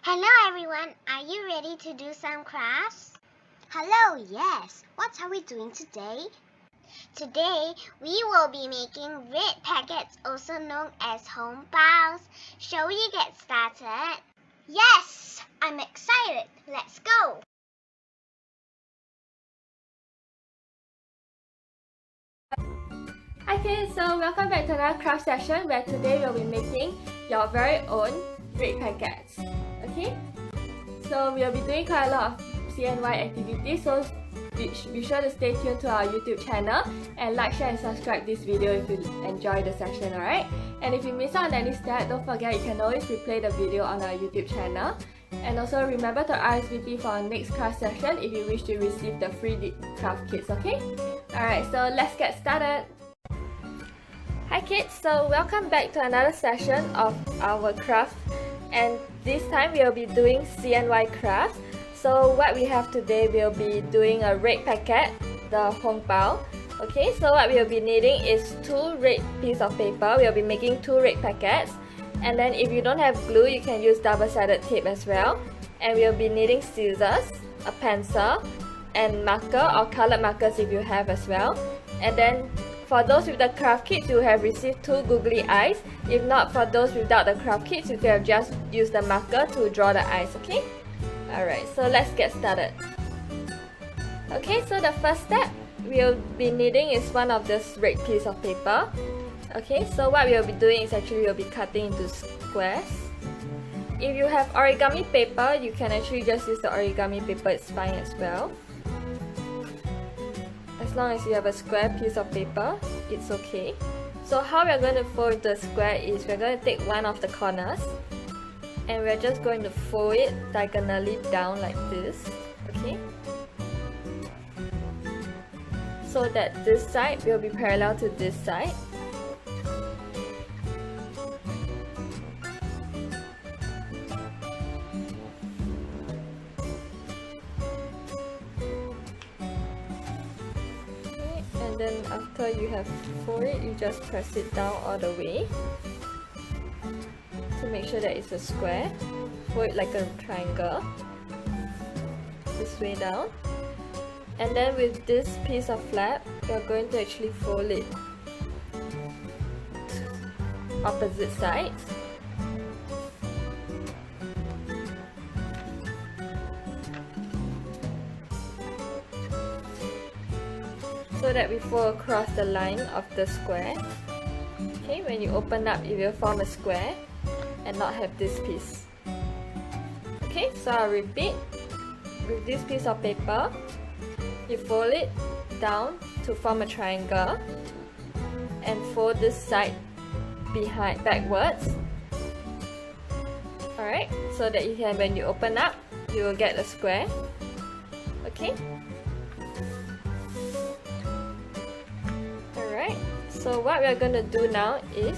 Hello everyone, are you ready to do some crafts? Hello, yes. What are we doing today? Today, we will be making red packets, also known as home files. Shall we get started? Yes, I'm excited. Let's go. Hi kids, so welcome back to another craft session where today we'll be making your very own red packets. Okay, so we'll be doing quite a lot of CNY activities, so be sure to stay tuned to our YouTube channel and like, share and subscribe this video if you enjoy the session, alright? And if you miss out on any step, don't forget you can always replay the video on our YouTube channel. And also remember to RSVP for our next craft session if you wish to receive the free craft kits, okay? Alright, so let's get started! Hi kids, so welcome back to another session of our craft, and this time we'll be doing CNY crafts. So what we have today, we'll be doing a red packet, the hong bao. Okay, so what we'll be needing is 2 red pieces of paper. We'll be making 2 red packets, and then if you don't have glue, you can use double-sided tape as well. And we'll be needing scissors, a pencil, and marker or colored markers if you have as well. And then for those with the craft kits, you have received 2 googly eyes. If not, for those without the craft kits, you can just use the marker to draw the eyes, okay? Alright, so let's get started. Okay, so the first step we'll be needing is one of this red piece of paper. Okay, so what we'll be doing is actually we'll be cutting into squares. If you have origami paper, you can actually just use the origami paper, it's fine as well. As long as you have a square piece of paper, it's okay. So how we're going to fold into a square is we're going to take one of the corners and we're just going to fold it diagonally down like this, okay? So that this side will be parallel to this side. And then after you have folded it, you just press it down all the way to make sure that it's a square. Fold it like a triangle, this way down. And then with this piece of flap, you're going to actually fold it opposite sides. So that we fold across the line of the square. Okay, when you open up, it will form a square and not have this piece. Okay, so I'll repeat. With this piece of paper, you fold it down to form a triangle and fold this side backwards. Alright, so that you can, when you open up, you will get a square. Okay? So what we are going to do now is,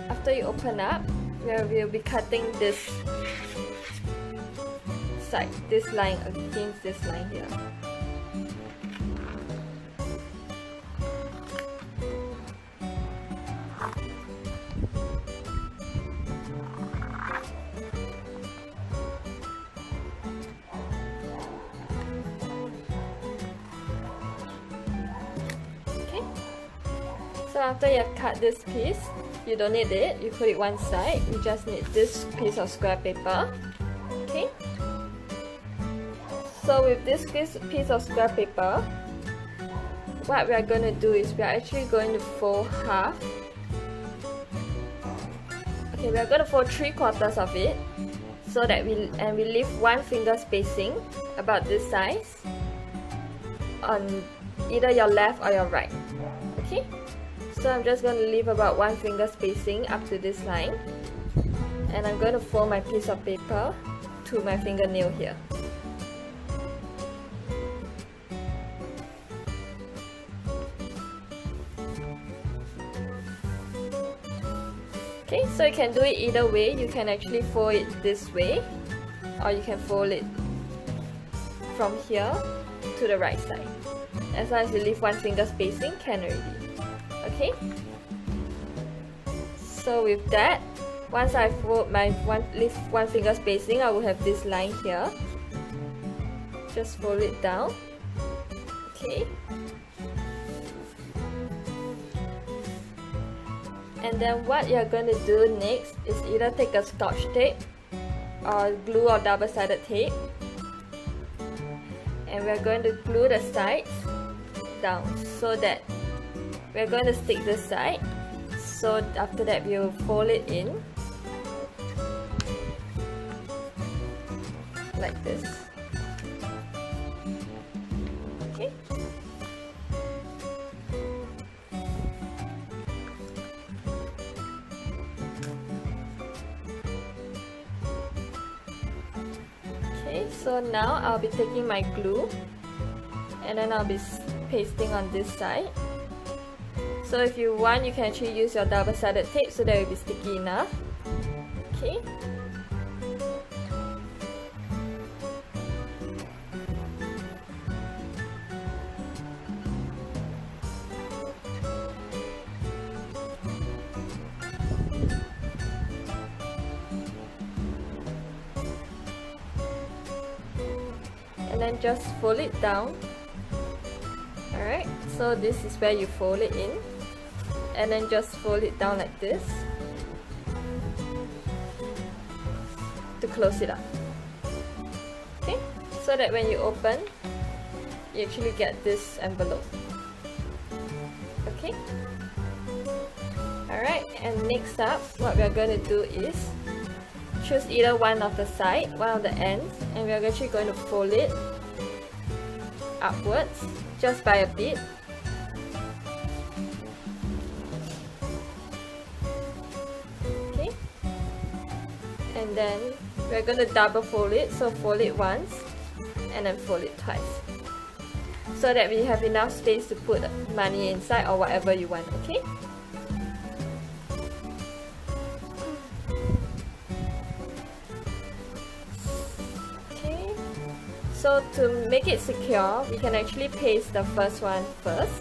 after you open up, we'll be cutting this side, this line against this line here. So after you have cut this piece, you don't need it, you put it one side, you just need this piece of square paper. Okay? So with this piece of square paper, what we are going to do is we are actually going to fold half. Okay, we are going to fold 3/4 of it, so that we leave 1 finger spacing about this size on either your left or your right. Okay? So I'm just going to leave about 1 finger spacing up to this line, and I'm going to fold my piece of paper to my fingernail here. Okay, so you can do it either way. You can actually fold it this way, or you can fold it from here to the right side. As long as you leave 1 finger spacing, can already. Okay, so with that, Once I fold my leave one finger spacing, I will have this line here. Just fold it down. Okay. And then what you're going to do next is either take a scotch tape or glue or double-sided tape, and we're going to glue the sides down so that we're going to stick this side. So after that we'll fold it in like this. Okay. Okay, so now I'll be taking my glue and then I'll be pasting on this side. So if you want, you can actually use your double-sided tape so that it will be sticky enough. Okay. And then just fold it down. Alright, so this is where you fold it in, and then just fold it down like this to close it up. Okay, so that when you open, you actually get this envelope. Okay. Alright, and next up, what we're going to do is choose either one of the side, one of the ends, and we're actually going to fold it upwards just by a bit. Okay, and then we're going to double fold it, so fold it once and then fold it twice so that we have enough space to put money inside or whatever you want. Okay. So to make it secure, we can actually paste the first one first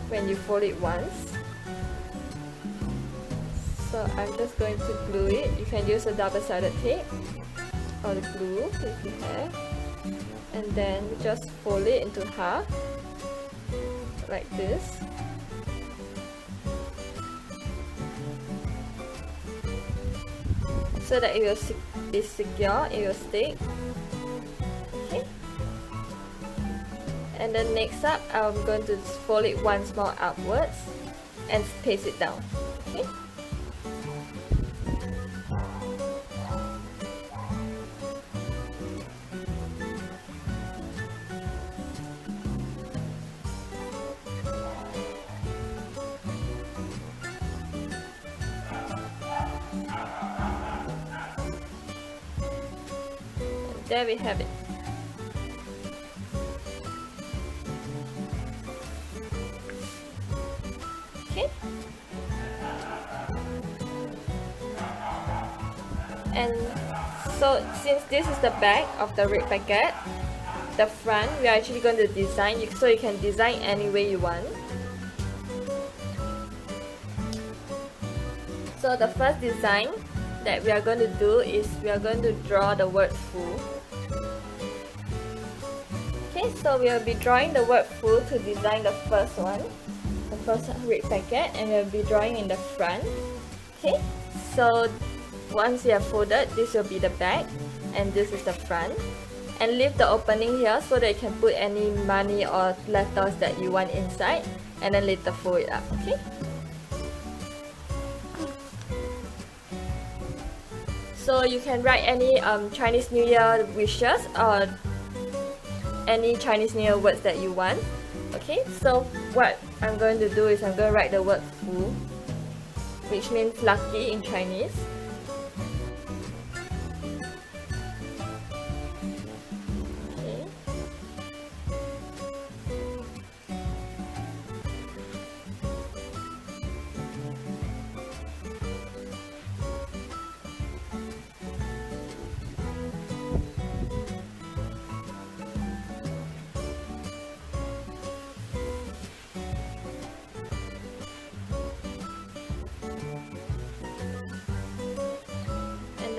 when you fold it once. So I'm just going to glue it. You can use a double-sided tape or the glue if you have. And then just fold it into half like this. So that it will be secure, it will stick. Okay. And then next up, I'm going to fold it once more upwards and paste it down. Okay. There we have it. Okay. And so since this is the back of the red packet, the front we are actually going to design, so you can design any way you want. So the first design that we are going to do is we are going to draw the word full. Okay, so we will be drawing the word full to design the first one, the first red packet, and we will be drawing in the front. Okay, so once you have folded, this will be the back and this is the front. And leave the opening here so that you can put any money or letters that you want inside, and then later fold it up. Okay. So you can write any Chinese New Year wishes or any Chinese New Year words that you want. Okay, so what I'm going to do is I'm going to write the word Fu, which means lucky in Chinese. Okay.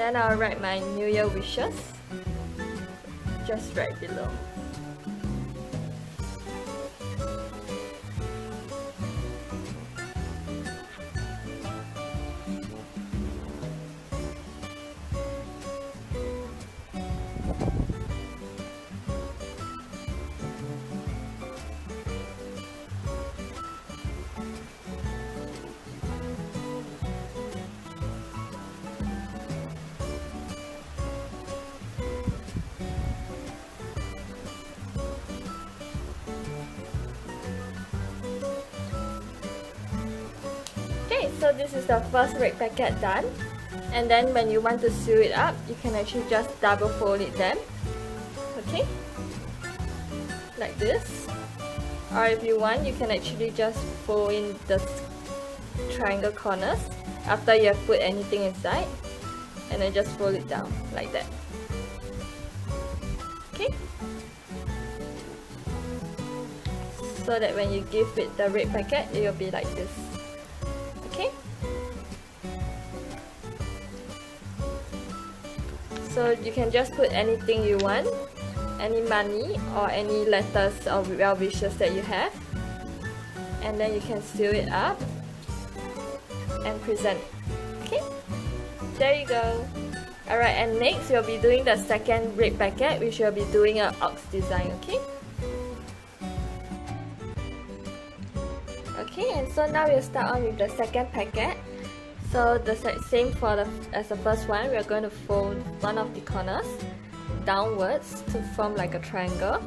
then I'll write my New Year wishes just right below. Okay, so this is the first red packet done, and then when you want to seal it up, you can actually just double fold it then, okay, like this, or if you want, you can actually just fold in the triangle corners after you have put anything inside, and then just fold it down like that, okay, so that when you give it the red packet, it will be like this. Okay, so you can just put anything you want, any money or any letters or well wishes that you have, and then you can seal it up and present. Okay, there you go. Alright, and next we'll be doing the second red packet, which will be doing an ox design. Okay, and so now we'll start on with the second packet. So the same for as the first one, we're going to fold one of the corners downwards to form like a triangle.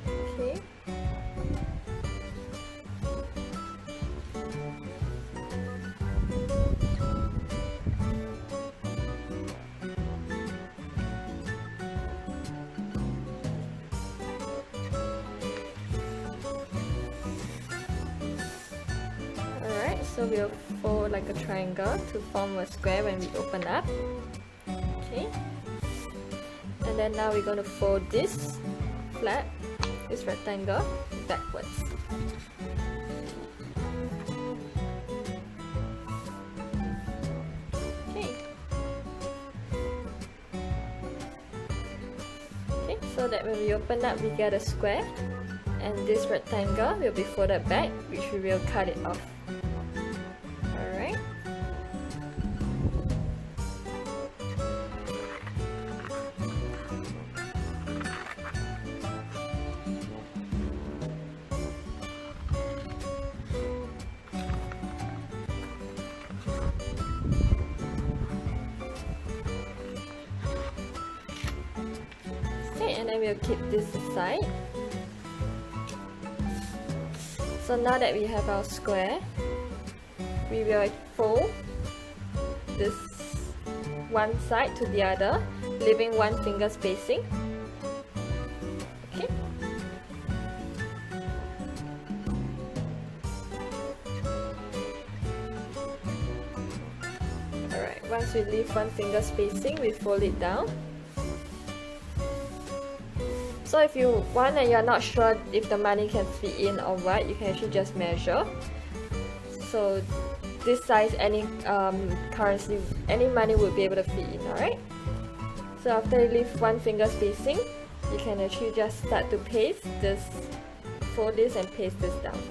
Okay. So we'll fold like a triangle to form a square when we open up. Okay. And then now we're going to fold this flap, this rectangle, backwards. Okay. Okay, so that when we open up, we get a square, and this rectangle will be folded back, which we will cut it off. And then we'll keep this aside. So now that we have our square, we will fold this one side to the other, leaving one finger spacing. Okay. Alright, once we leave one finger spacing, we fold it down. So if you want and you're not sure if the money can fit in or what, you can actually just measure. So this size, any currency, any money would be able to fit in, alright? So after you leave one finger spacing, you can actually just start to paste this, fold this and paste this down.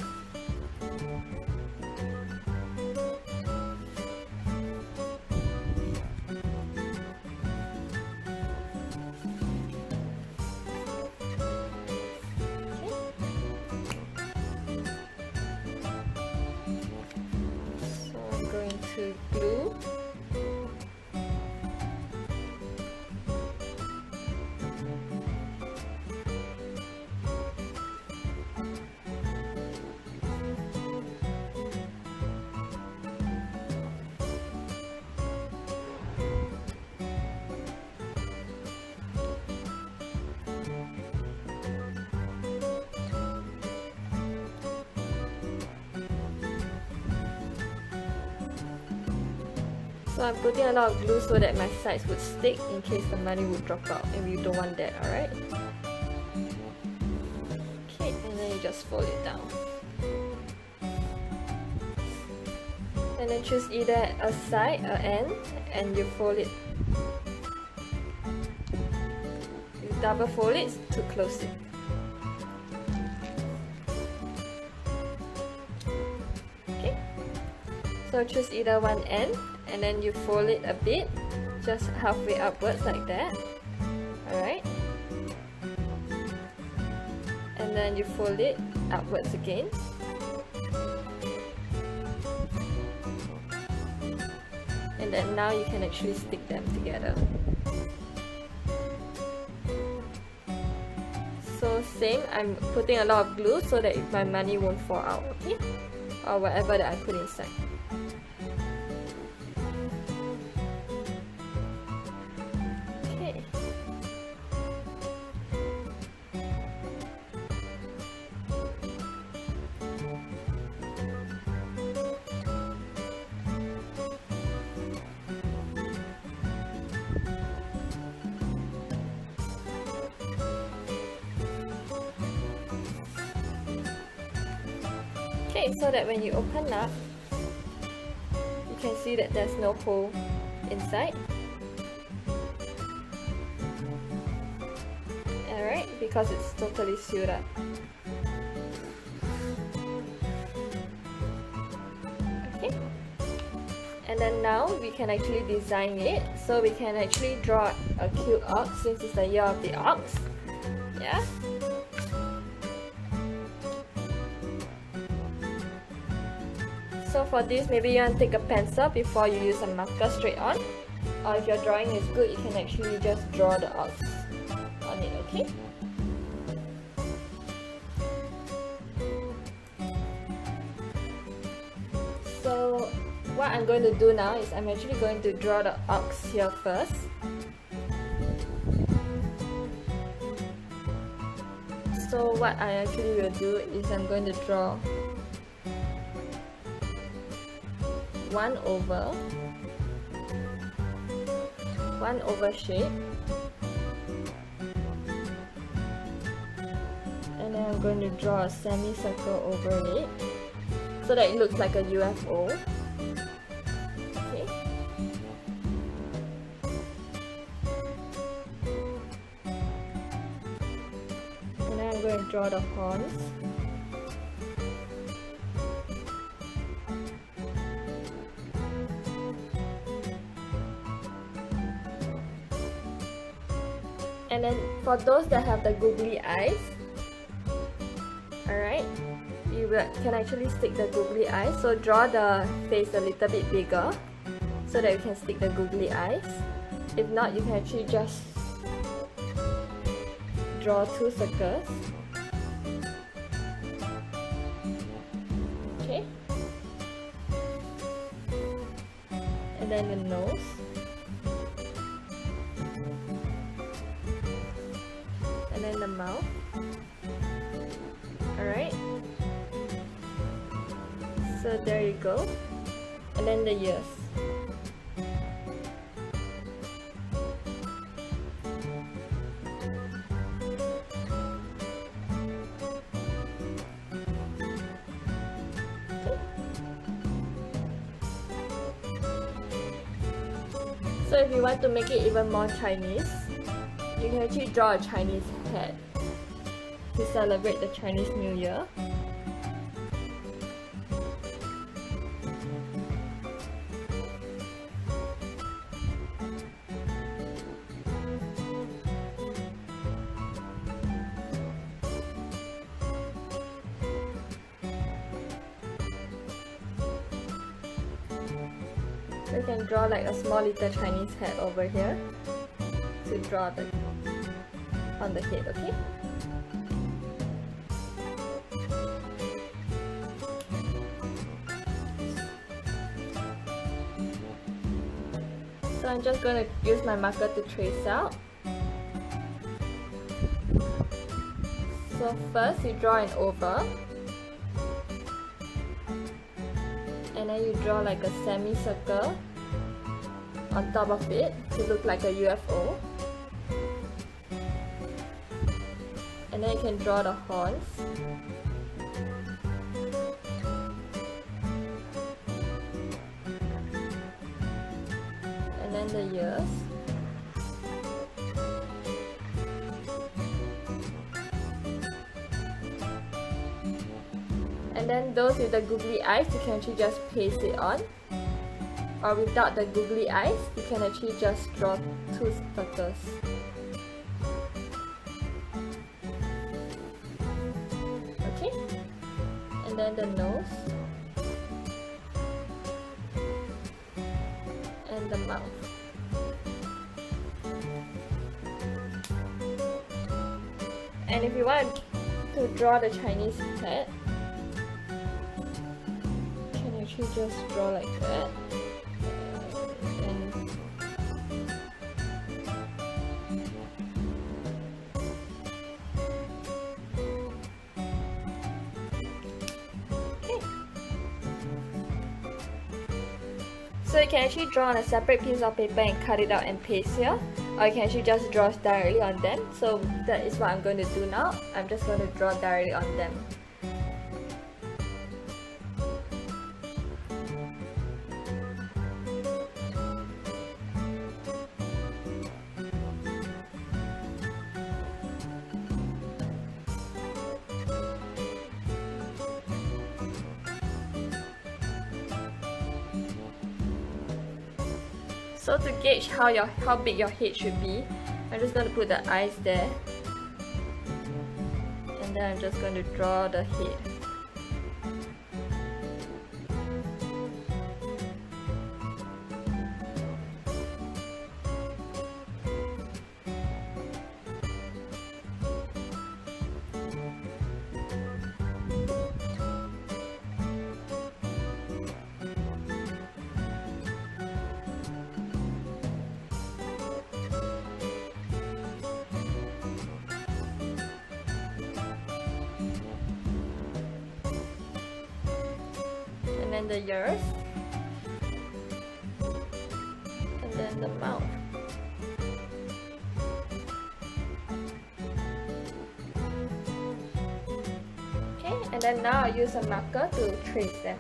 To glue. So I'm putting a lot of glue so that my sides would stick in case the money would drop out, and we don't want that, alright? Okay, and then you just fold it down. And then choose either a side, an end, and you fold it. You double fold it to close it. Okay. So choose either one end, and then you fold it a bit, just halfway upwards like that. Alright. And then you fold it upwards again. And then now you can actually stick them together. So same, I'm putting a lot of glue so that my money won't fall out, okay? Or whatever that I put inside. Okay. Okay, so that when you open up, you can see that there's no hole inside. Alright, because it's totally sealed up. Okay. And then now we can actually design it. So we can actually draw a cute ox since it's the year of the ox. Yeah. So for this, maybe you want to take a pencil before you use a marker straight on. Or if your drawing is good, you can actually just draw the ox on it, okay? So what I'm going to do now is I'm actually going to draw the ox here first. So what I actually will do is I'm going to draw 1 over shape, and then I'm going to draw a semicircle over it so that it looks like a UFO. Okay. And then I'm going to draw the horns. And then for those that have the googly eyes, alright, you can actually stick the googly eyes. So draw the face a little bit bigger so that you can stick the googly eyes. If not, you can actually just draw 2 circles. Okay. And then the nose. And then the mouth. Alright. So there you go. And then the ears. So if you want to make it even more Chinese, you can actually draw a Chinese hat to celebrate the Chinese New Year. So you can draw like a small little Chinese hat over here to draw the on the head, okay? So I'm just going to use my marker to trace out. So first you draw an oval, and then you draw like a semicircle on top of it to look like a UFO. And then you can draw the horns. then the ears. And then those with the googly eyes, you can actually just paste it on. Or without the googly eyes, you can actually just draw two circles. Okay? And then the nose. And the mouth. And if you want to draw the Chinese head, you can actually just draw like that. So you can actually draw on a separate piece of paper and cut it out and paste here, or you can actually just draw directly on them. So that is what I'm going to do now. I'm just going to draw directly on them. So to gauge how big your head should be, I'm just going to put the eyes there, and then I'm just going to draw the head. And then the ears, and then the mouth. Okay, and then now I use a marker to trace them.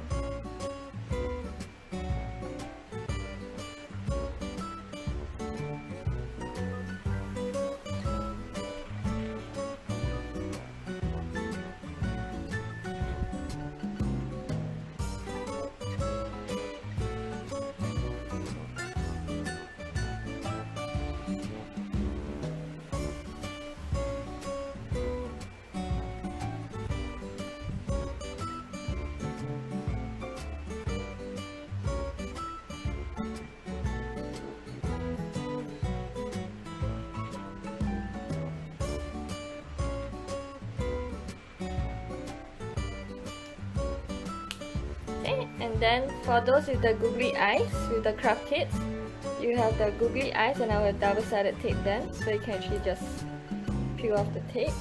And then for those with the googly eyes, with the craft kits, you have the googly eyes, and I will double-sided tape them, so you can actually just peel off the tape.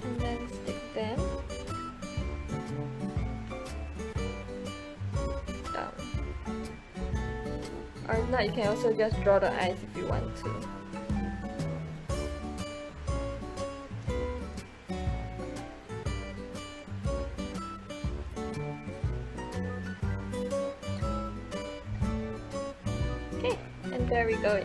And then stick them down. Or if not, you can also just draw the eyes if you want to. Okay, and there we go.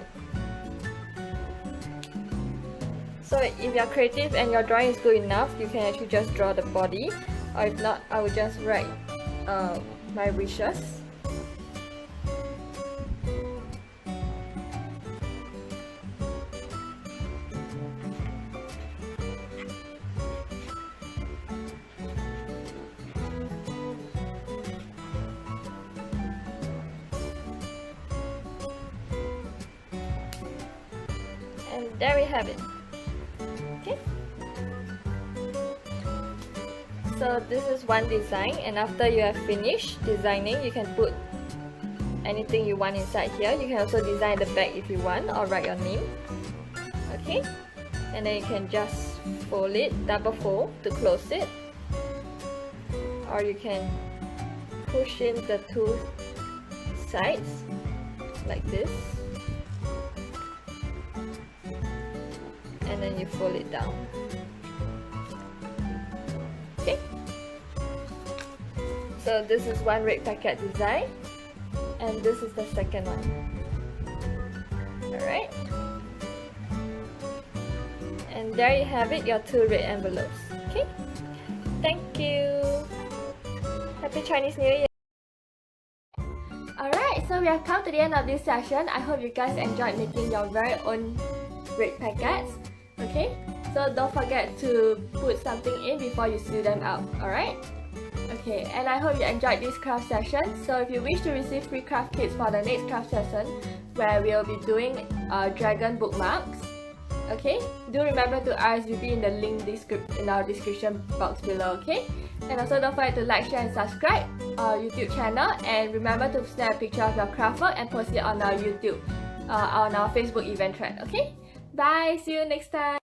So if you're creative and your drawing is good enough, you can actually just draw the body. Or if not, I will just write my wishes. And there we have it. Okay. So this is one design, and after you have finished designing, you can put anything you want inside here. You can also design the back if you want, or write your name. Okay. And then you can just fold it, double fold to close it. Or you can push in the two sides like this. and then you fold it down. Okay. So this is one red packet design, and this is the second one. Alright. And there you have it, your 2 red envelopes. Okay. Thank you. Happy Chinese New Year. Alright, so we have come to the end of this session. I hope you guys enjoyed making your very own red packets. Okay, so don't forget to put something in before you seal them out. Alright? Okay, and I hope you enjoyed this craft session. So if you wish to receive free craft kits for the next craft session, where we'll be doing dragon bookmarks, okay, do remember to RSVP in the link in our description box below, okay? And also don't forget to like, share and subscribe our YouTube channel, and remember to snap a picture of your craft work and post it on our YouTube, on our Facebook event thread, okay? Bye, see you next time!